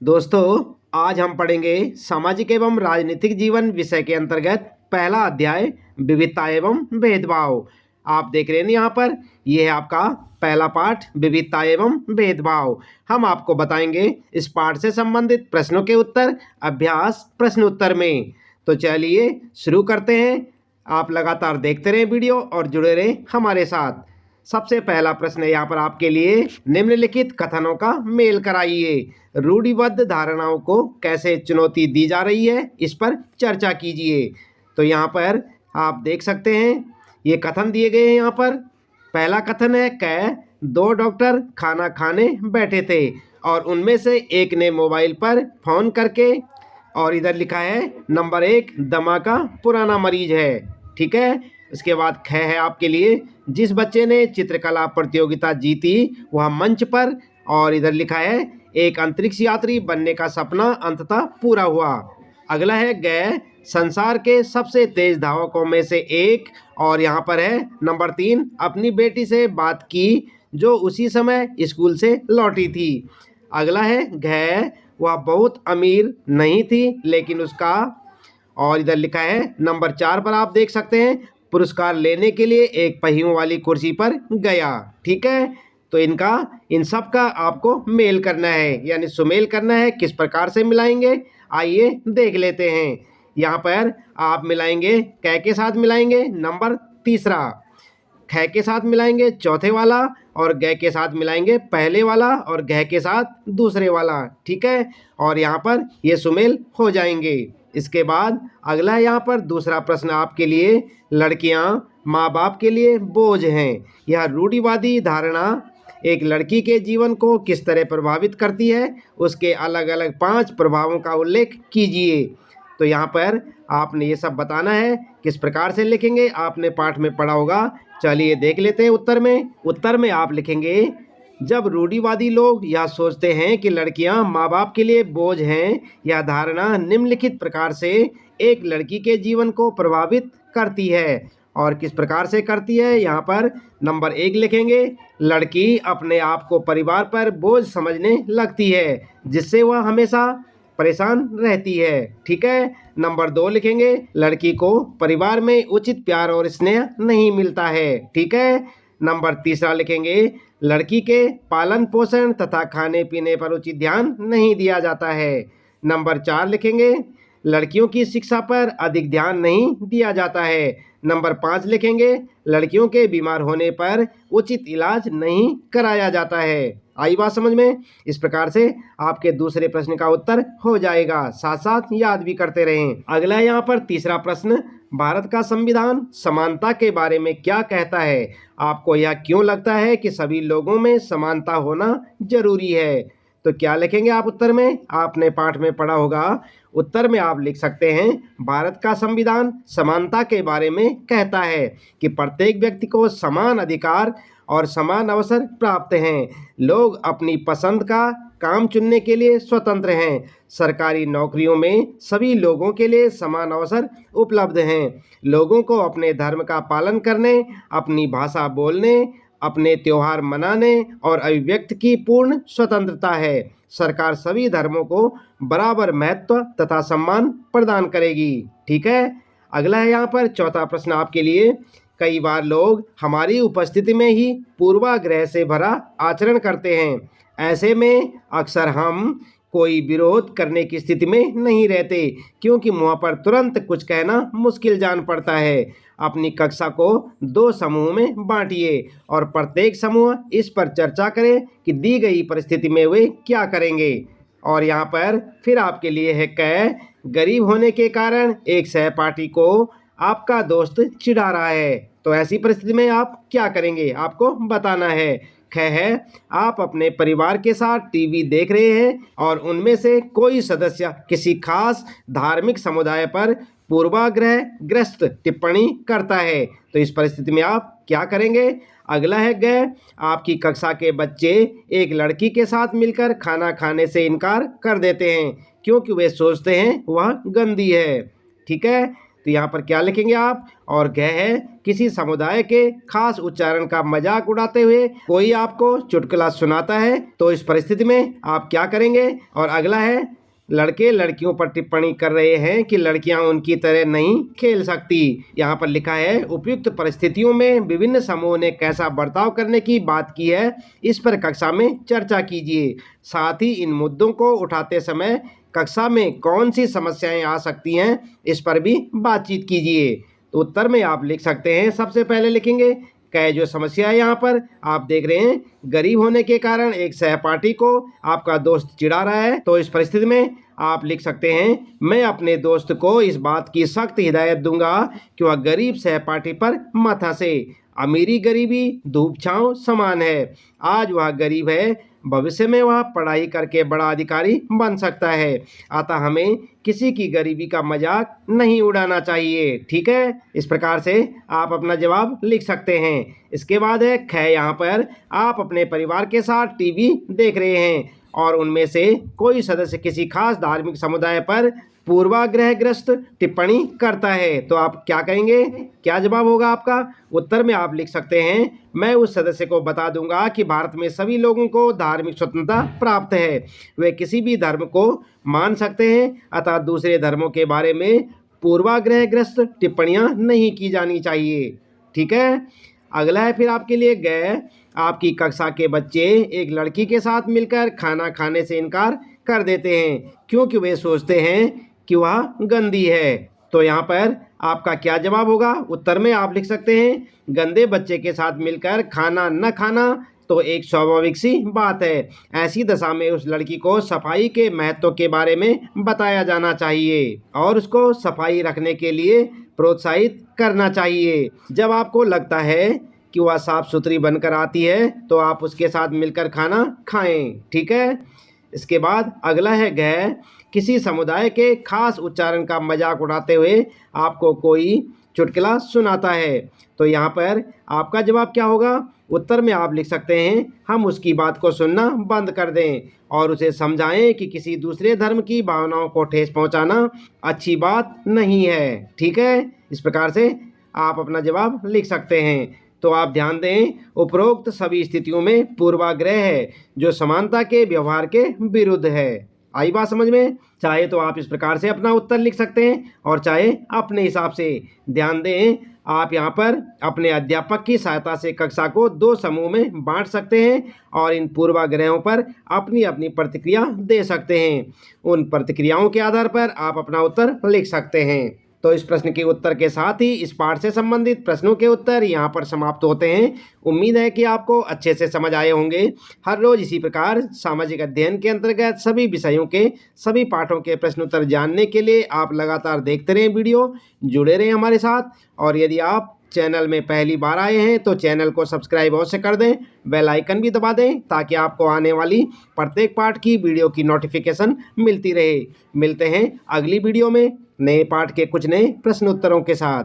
दोस्तों, आज हम पढ़ेंगे सामाजिक एवं राजनीतिक जीवन विषय के अंतर्गत पहला अध्याय विविधता एवं भेदभाव। आप देख रहे हैं यहाँ पर, यह है आपका पहला पाठ विविधता एवं भेदभाव। हम आपको बताएंगे इस पाठ से संबंधित प्रश्नों के उत्तर अभ्यास प्रश्न उत्तर में। तो चलिए शुरू करते हैं। आप लगातार देखते रहें वीडियो और जुड़े रहें हमारे साथ। सबसे पहला प्रश्न है यहाँ पर आपके लिए, निम्नलिखित कथनों का मेल कराइए। रूढ़िबद्ध धारणाओं को कैसे चुनौती दी जा रही है, इस पर चर्चा कीजिए। तो यहाँ पर आप देख सकते हैं, ये कथन दिए गए हैं यहाँ पर। पहला कथन है क, दो डॉक्टर खाना खाने बैठे थे और उनमें से एक ने मोबाइल पर फोन करके, और इधर लिखा है नंबर 1 दमा का पुराना मरीज है। ठीक है। इसके बाद ख है आपके लिए, जिस बच्चे ने चित्रकला प्रतियोगिता जीती वह मंच पर, और इधर लिखा है एक अंतरिक्ष यात्री बनने का सपना अंततः पूरा हुआ। अगला है ग, संसार के सबसे तेज धावकों में से एक, और यहाँ पर है नंबर 3 अपनी बेटी से बात की जो उसी समय स्कूल से लौटी थी। अगला है घ, वह बहुत अमीर नहीं थी लेकिन उसका, और इधर लिखा है नंबर 4 पर आप देख सकते हैं, पुरस्कार लेने के लिए एक पहियों वाली कुर्सी पर गया। ठीक है। तो इन सब का आपको मेल करना है, यानी सुमेल करना है। किस प्रकार से मिलाएंगे, आइए देख लेते हैं। यहाँ पर आप मिलाएंगे, क के साथ मिलाएंगे नंबर तीसरा, ख के साथ मिलाएंगे चौथे वाला, और ग के साथ मिलाएंगे पहले वाला, और घ के साथ दूसरे वाला। ठीक है। और यहाँ पर ये सुमेल हो जाएंगे। इसके बाद अगला यहाँ पर दूसरा प्रश्न आपके लिए, लड़कियाँ माँ बाप के लिए बोझ हैं। यह रूढ़िवादी धारणा एक लड़की के जीवन को किस तरह प्रभावित करती है, उसके अलग अलग 5 प्रभावों का उल्लेख कीजिए। तो यहाँ पर आपने ये सब बताना है। किस प्रकार से लिखेंगे, आपने पाठ में पढ़ा होगा। चलिए देख लेते हैं उत्तर में आप लिखेंगे, जब रूढ़िवादी लोग यह सोचते हैं कि लड़कियां माँ बाप के लिए बोझ हैं, यह धारणा निम्नलिखित प्रकार से एक लड़की के जीवन को प्रभावित करती है। और किस प्रकार से करती है, यहाँ पर नंबर 1 लिखेंगे, लड़की अपने आप को परिवार पर बोझ समझने लगती है जिससे वह हमेशा परेशान रहती है। ठीक है। नंबर 2 लिखेंगे, लड़की को परिवार में उचित प्यार और स्नेह नहीं मिलता है। ठीक है। नंबर तीसरा लिखेंगे, लड़की के पालन पोषण तथा खाने पीने पर उचित ध्यान नहीं दिया जाता है। नंबर 4 लिखेंगे, लड़कियों की शिक्षा पर अधिक ध्यान नहीं दिया जाता है। नंबर 5 लिखेंगे, लड़कियों के बीमार होने पर उचित इलाज नहीं कराया जाता है। आई बात समझ में। इस प्रकार से आपके दूसरे प्रश्न का उत्तर हो जाएगा, साथ साथ याद भी करते रहें। अगला यहाँ पर तीसरा प्रश्न, भारत का संविधान समानता के बारे में क्या कहता है। आपको यह क्यों लगता है कि सभी लोगों में समानता होना जरूरी है। तो क्या लिखेंगे आप उत्तर में, आपने पाठ में पढ़ा होगा। उत्तर में आप लिख सकते हैं, भारत का संविधान समानता के बारे में कहता है कि प्रत्येक व्यक्ति को समान अधिकार और समान अवसर प्राप्त हैं। लोग अपनी पसंद का काम चुनने के लिए स्वतंत्र हैं। सरकारी नौकरियों में सभी लोगों के लिए समान अवसर उपलब्ध हैं। लोगों को अपने धर्म का पालन करने, अपनी भाषा बोलने, अपने त्योहार मनाने और अभिव्यक्ति की पूर्ण स्वतंत्रता है। सरकार सभी धर्मों को बराबर महत्व तथा सम्मान प्रदान करेगी। ठीक है। अगला है यहाँ पर चौथा प्रश्न आपके लिए, कई बार लोग हमारी उपस्थिति में ही पूर्वाग्रह से भरा आचरण करते हैं। ऐसे में अक्सर हम कोई विरोध करने की स्थिति में नहीं रहते, क्योंकि मुँह पर तुरंत कुछ कहना मुश्किल जान पड़ता है। अपनी कक्षा को 2 समूह में बांटिए और प्रत्येक समूह इस पर चर्चा करें कि दी गई परिस्थिति में वे क्या करेंगे। और यहाँ पर फिर आपके लिए है क, गरीब होने के कारण एक सहपाठी को आपका दोस्त चिढ़ा रहा है, तो ऐसी परिस्थिति में आप क्या करेंगे, आपको बताना है। ख है, आप अपने परिवार के साथ टीवी देख रहे हैं और उनमें से कोई सदस्य किसी खास धार्मिक समुदाय पर पूर्वाग्रह ग्रस्त टिप्पणी करता है, तो इस परिस्थिति में आप क्या करेंगे। अगला है ग, आपकी कक्षा के बच्चे एक लड़की के साथ मिलकर खाना खाने से इनकार कर देते हैं क्योंकि वे सोचते हैं वह गंदी है। ठीक है। तो यहाँ पर क्या लिखेंगे आप, और ग है किसी समुदाय के खास उच्चारण का मजाक उड़ाते हुए कोई आपको चुटकुला सुनाता है, तो इस परिस्थिति में आप क्या करेंगे। और अगला है लड़के लड़कियों पर टिप्पणी कर रहे हैं कि लड़कियां उनकी तरह नहीं खेल सकती। यहाँ पर लिखा है उपयुक्त परिस्थितियों में विभिन्न समूहों ने कैसा बर्ताव करने की बात की है, इस पर कक्षा में चर्चा कीजिए। साथ ही इन मुद्दों को उठाते समय कक्षा में कौन सी समस्याएं आ सकती हैं, इस पर भी बातचीत कीजिए। तो उत्तर में आप लिख सकते हैं, सबसे पहले लिखेंगे कै जो समस्या है यहाँ पर आप देख रहे हैं, गरीब होने के कारण एक सहपाठी को आपका दोस्त चिढ़ा रहा है। तो इस परिस्थिति में आप लिख सकते हैं, मैं अपने दोस्त को इस बात की सख्त हिदायत दूंगा कि वह गरीब सहपाठी पर मत हंसे। अमीरी गरीबी धूप छांव समान है। आज वह गरीब है, भविष्य में वह पढ़ाई करके बड़ा अधिकारी बन सकता है, अतः हमें किसी की गरीबी का मजाक नहीं उड़ाना चाहिए। ठीक है, इस प्रकार से आप अपना जवाब लिख सकते हैं। इसके बाद है ख, यहाँ पर आप अपने परिवार के साथ टीवी देख रहे हैं और उनमें से कोई सदस्य किसी खास धार्मिक समुदाय पर पूर्वाग्रहग्रस्त टिप्पणी करता है, तो आप क्या करेंगे, क्या जवाब होगा आपका। उत्तर में आप लिख सकते हैं, मैं उस सदस्य को बता दूंगा कि भारत में सभी लोगों को धार्मिक स्वतंत्रता प्राप्त है, वे किसी भी धर्म को मान सकते हैं, अतः दूसरे धर्मों के बारे में पूर्वाग्रहग्रस्त टिप्पणियां नहीं की जानी चाहिए। ठीक है, अगला है फिर आपके लिए ग, आपकी कक्षा के बच्चे एक लड़की के साथ मिलकर खाना खाने से इनकार कर देते हैं क्योंकि वे सोचते हैं कि वह गंदी है। तो यहाँ पर आपका क्या जवाब होगा। उत्तर में आप लिख सकते हैं, गंदे बच्चे के साथ मिलकर खाना न खाना तो एक स्वाभाविक सी बात है। ऐसी दशा में उस लड़की को सफाई के महत्व के बारे में बताया जाना चाहिए और उसको सफाई रखने के लिए प्रोत्साहित करना चाहिए। जब आपको लगता है कि वह साफ सुथरी बनकर आती है तो आप उसके साथ मिलकर खाना खाएं। ठीक है, इसके बाद अगला है ग, किसी समुदाय के खास उच्चारण का मजाक उड़ाते हुए आपको कोई चुटकुला सुनाता है, तो यहाँ पर आपका जवाब क्या होगा। उत्तर में आप लिख सकते हैं, हम उसकी बात को सुनना बंद कर दें और उसे समझाएं कि किसी दूसरे धर्म की भावनाओं को ठेस पहुंचाना अच्छी बात नहीं है। ठीक है, इस प्रकार से आप अपना जवाब लिख सकते हैं। तो आप ध्यान दें, उपरोक्त सभी स्थितियों में पूर्वाग्रह है जो समानता के व्यवहार के विरुद्ध है। आई बात समझ में। चाहे तो आप इस प्रकार से अपना उत्तर लिख सकते हैं और चाहे अपने हिसाब से। ध्यान दें, आप यहाँ पर अपने अध्यापक की सहायता से कक्षा को 2 समूह में बांट सकते हैं और इन पूर्वाग्रहों पर अपनी अपनी प्रतिक्रिया दे सकते हैं। उन प्रतिक्रियाओं के आधार पर आप अपना उत्तर लिख सकते हैं। तो इस प्रश्न के उत्तर के साथ ही इस पाठ से संबंधित प्रश्नों के उत्तर यहाँ पर समाप्त होते हैं। उम्मीद है कि आपको अच्छे से समझ आए होंगे। हर रोज इसी प्रकार सामाजिक अध्ययन के अंतर्गत सभी विषयों के सभी पाठों के प्रश्न उत्तर जानने के लिए आप लगातार देखते रहें वीडियो, जुड़े रहें हमारे साथ। और यदि आप चैनल में पहली बार आए हैं तो चैनल को सब्सक्राइब अवश्य कर दें, बेल आइकन भी दबा दें ताकि आपको आने वाली प्रत्येक पाठ की वीडियो की नोटिफिकेशन मिलती रहे। मिलते हैं अगली वीडियो में नए पाठ के कुछ नए प्रश्न उत्तरों के साथ।